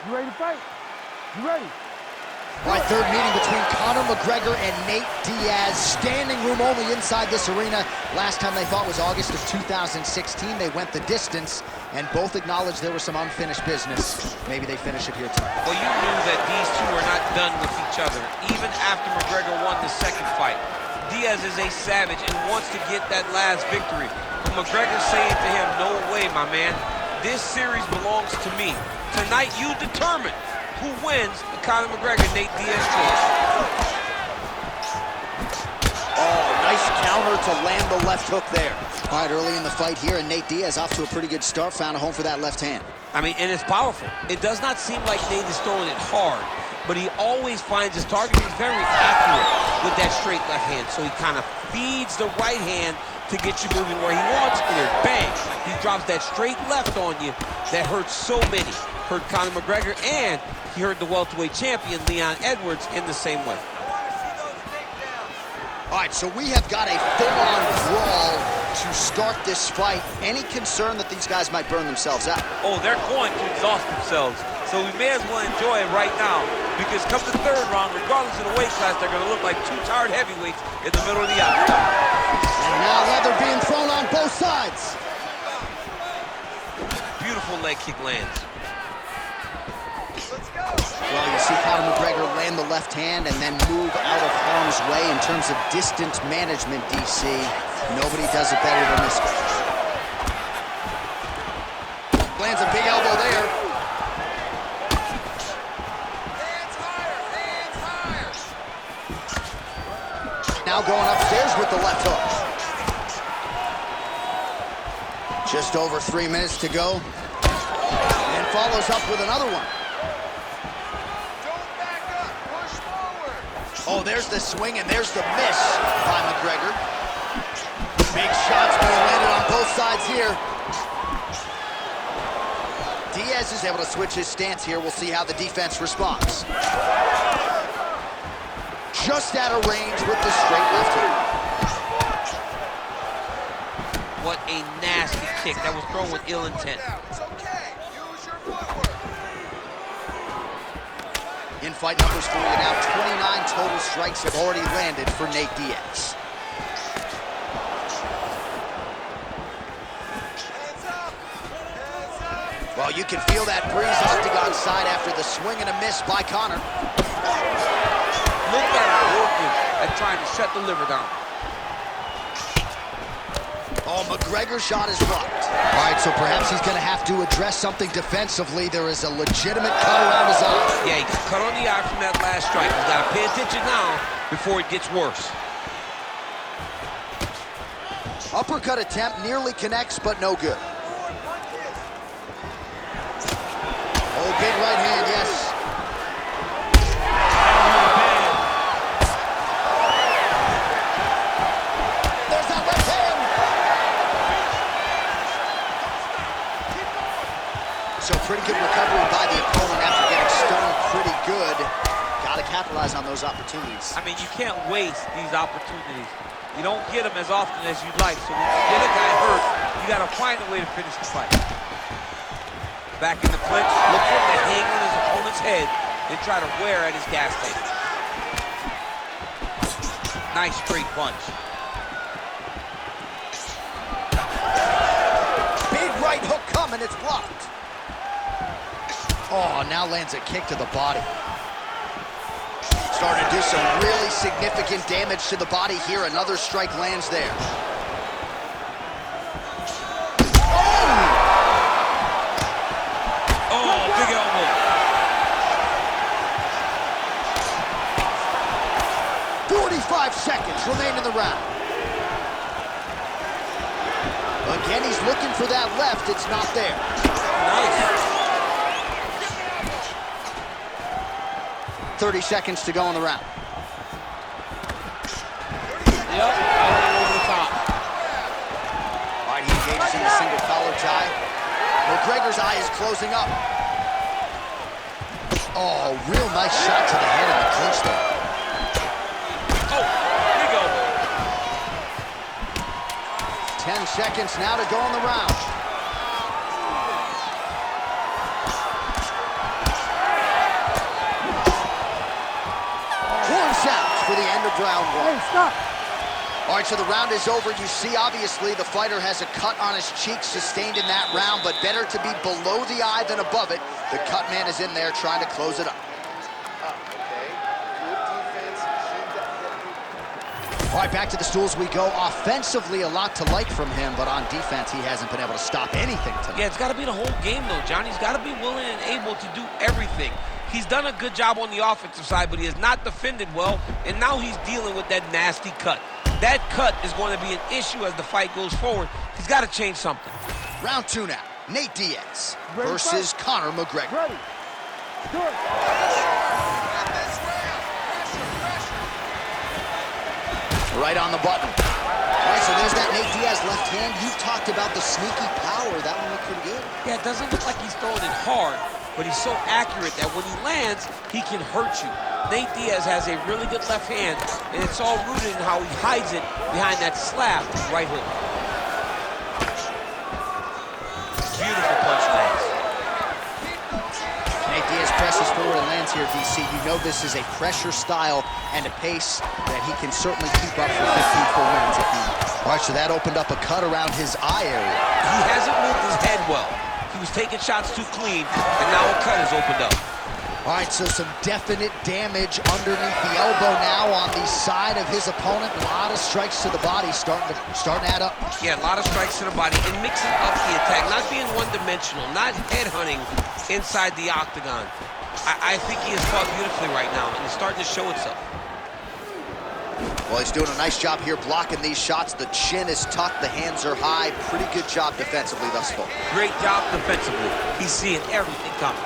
You ready to fight? You ready? All right, third meeting between Conor McGregor and Nate Diaz. Standing room only inside this arena. Last time they fought was August of 2016. They went the distance, and both acknowledged there was some unfinished business. Maybe they finish it here tonight. Well, you knew that these two were not done with each other. Even after McGregor won the second fight, Diaz is a savage and wants to get that last victory. But McGregor's saying to him, no way, my man. This series belongs to me. Tonight, you determine who wins the Conor McGregor-Nate Diaz choice. Oh, nice counter to land the left hook there. All right, early in the fight here, and Nate Diaz off to a pretty good start, found a home for that left hand. I mean, and it's powerful. It does not seem like Nate is throwing it hard, but he always finds his target. He's very accurate with that straight left hand, so he kind of feeds the right hand to get you moving where he wants, and then bang, he drops that straight left on you that hurts so many. Hurt Conor McGregor, and he hurt the welterweight champion, Leon Edwards, in the same way. All right, so we have got a full-on brawl to start this fight. Any concern that these guys might burn themselves out? Oh, they're going to exhaust themselves, so we may as well enjoy it right now, because come the third round, regardless of the weight class, they're going to look like two tired heavyweights in the middle of the octagon. And now leather being thrown on both sides. Beautiful leg kick lands. Well, you see Conor McGregor land the left hand and then move out of harm's way. In terms of distance management, DC, nobody does it better than this guy. Lands a big elbow there. Hands higher, hands higher. Now going upstairs with the left hook. Just over 3 minutes to go. And follows up with another one. Oh, there's the swing, and there's the miss by McGregor. Big shots being landed on both sides here. Diaz is able to switch his stance here. We'll see how the defense responds. Just out of range with the straight left hook. What a nasty kick. That was thrown with ill intent. It's okay. Use your footwork. In fight numbers for you now, 29 total strikes have already landed for Nate Diaz. Hands up. Hands up. Well, you can feel that breeze octagon side after the swing and a miss by Conor. Look at him working at trying to shut the liver down. Oh, McGregor's shot is blocked. All right, so perhaps he's going to have to address something defensively. There is a legitimate cut around his eye. Yeah, he got cut on the eye from that last strike. He's got to pay attention now before it gets worse. Uppercut attempt nearly connects, but no good. Oh, big right hand, yes. There's that left hand. So pretty good recovery by the opponent after getting stoned pretty good. Got to capitalize on those opportunities. I mean, you can't waste these opportunities. You don't get them as often as you'd like. So when you get a guy hurt, you got to find a way to finish the fight. Back in the clinch, look for him to hang on his opponent's head and try to wear at his gas tank. Nice straight punch. Big right hook coming, it's blocked. Oh, now lands a kick to the body. Starting to do some really significant damage to the body here. Another strike lands there. Oh, big elbow. 45 seconds remain in the round. Again, he's looking for that left. It's not there. Nice. 30 seconds to go in the round. Yep, over the top. All right, he engages in a single collar tie. McGregor's eye is closing up. Oh, real nice shot to the head in the clinch there. Oh, here we go. 10 seconds now to go in the round. round Hey, one. stop. All right, so the round is over. You see, obviously, the fighter has a cut on his cheek sustained in that round, but better to be below the eye than above it. The cut man is in there trying to close it up. All right, back to the stools we go. Offensively, a lot to like from him, but on defense, he hasn't been able to stop anything tonight. Yeah, it's got to be the whole game, though, Johnny. He's got to be willing and able to do everything. He's done a good job on the offensive side, but he has not defended well, and now he's dealing with that nasty cut. That cut is going to be an issue as the fight goes forward. He's got to change something. Round two now. Nate Diaz Ready, versus fight. Conor McGregor. Ready. Good. Right on the button. All right, so there's that Nate Diaz left hand. You talked about the sneaky power. That one looked pretty good. Yeah, it doesn't look like he's throwing it hard, but he's so accurate that when he lands, he can hurt you. Nate Diaz has a really good left hand, and it's all rooted in how he hides it behind that slab right hook. Beautiful punch lands. Nate Diaz presses forward and lands here, DC. You know this is a pressure style and a pace that he can certainly keep up for 15 full rounds if need. All right, so that opened up a cut around his eye area. He hasn't moved his head well. He was taking shots too clean, and now a cut has opened up. All right, so some definite damage underneath the elbow now on the side of his opponent. A lot of strikes to the body starting to add up. Yeah, a lot of strikes to the body and mixing up the attack, not being one-dimensional, not headhunting inside the octagon. I think he has fought beautifully right now, and it's starting to show itself. Well, he's doing a nice job here blocking these shots. The chin is tucked, the hands are high. Pretty good job defensively thus far. Great job defensively. He's seeing everything coming.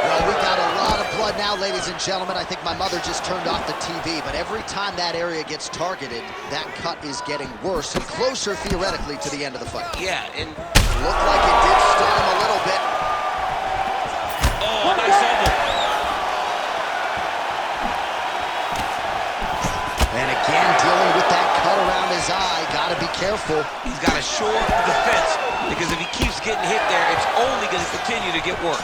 Well, we got a lot of blood now, ladies and gentlemen. I think my mother just turned off the TV, but every time that area gets targeted, that cut is getting worse and closer, theoretically, to the end of the fight. Yeah, and... Looked like it did stun him a little bit. Oh, nice elbow. And again, dealing with that cut around his eye. Got to be careful. He's got to shore up the defense, because if he keeps getting hit there, it's only going to continue to get worse.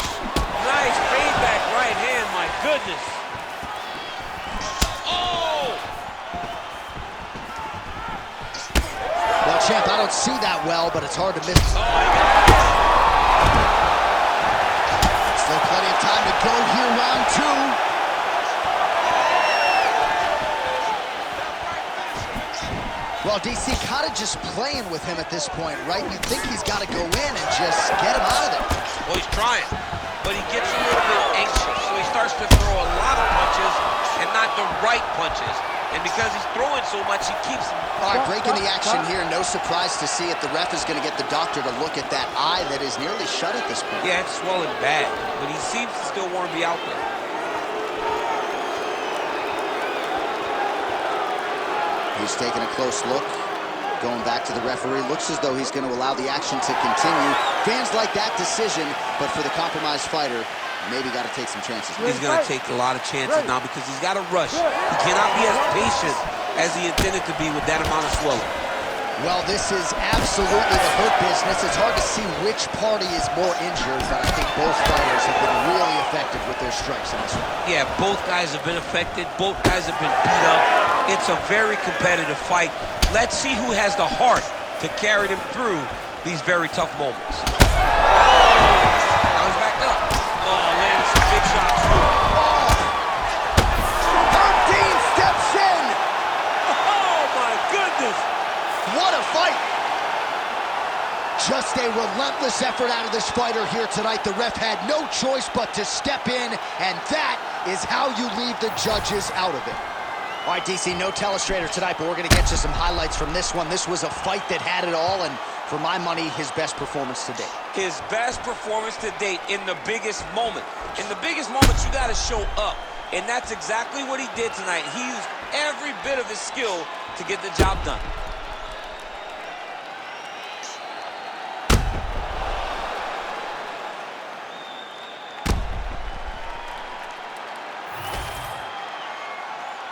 Nice fade back right hand, my goodness. Oh! Well, champ, I don't see that well, but it's hard to miss. Oh, Still plenty of time to go here, round two. Well, DC kind of just playing with him at this point, right? You think he's got to go in and just get him out of there. well, he's trying, but he gets a little bit anxious, so he starts to throw a lot of punches and not the right punches. And because he's throwing so much, he keeps... All right, breaking the action here. No surprise to see it. The ref is going to get the doctor to look at that eye that is nearly shut at this point. Yeah, it's swelling bad, but he seems to still want to be out there. He's taking a close look, going back to the referee. Looks as though he's going to allow the action to continue. Fans like that decision, but for the compromised fighter, maybe got to take some chances. He's going to take a lot of chances now because he's got to rush. He cannot be as patient as he intended to be with that amount of swelling. Well, this is absolutely the hurt business. It's hard to see which party is more injured, but I think both fighters have been really effective with their strikes in this one. Yeah, both guys have been affected. Both guys have been beat up. It's a very competitive fight. Let's see who has the heart to carry them through these very tough moments. Now he's backed up. Oh, landed some big shots. Dean steps in! Oh, my goodness! What a fight! Just a relentless effort out of this fighter here tonight. The ref had no choice but to step in, and that is how you leave the judges out of it. All right, DC, no telestrator tonight, but we're going to get you some highlights from this one. This was a fight that had it all, and for my money, his best performance to date. His best performance to date in the biggest moment. In the biggest moments, you got to show up, and that's exactly what he did tonight. He used every bit of his skill to get the job done.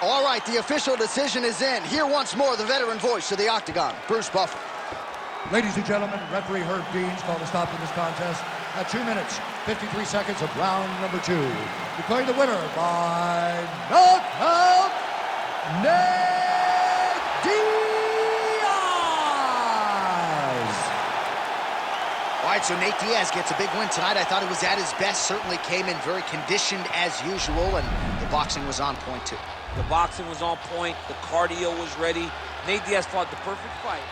All right, the official decision is in. Here once more, the veteran voice of the Octagon, Bruce Buffer. Ladies and gentlemen, referee Herb Deans called a stop to this contest at 2 minutes, 53 seconds of round number 2. Declaring the winner by knockout, Nate Diaz. All right, so Nate Diaz gets a big win tonight. I thought he was at his best, certainly came in very conditioned as usual, and the boxing was on point too. The boxing was on point, the cardio was ready. Nate Diaz fought the perfect fight.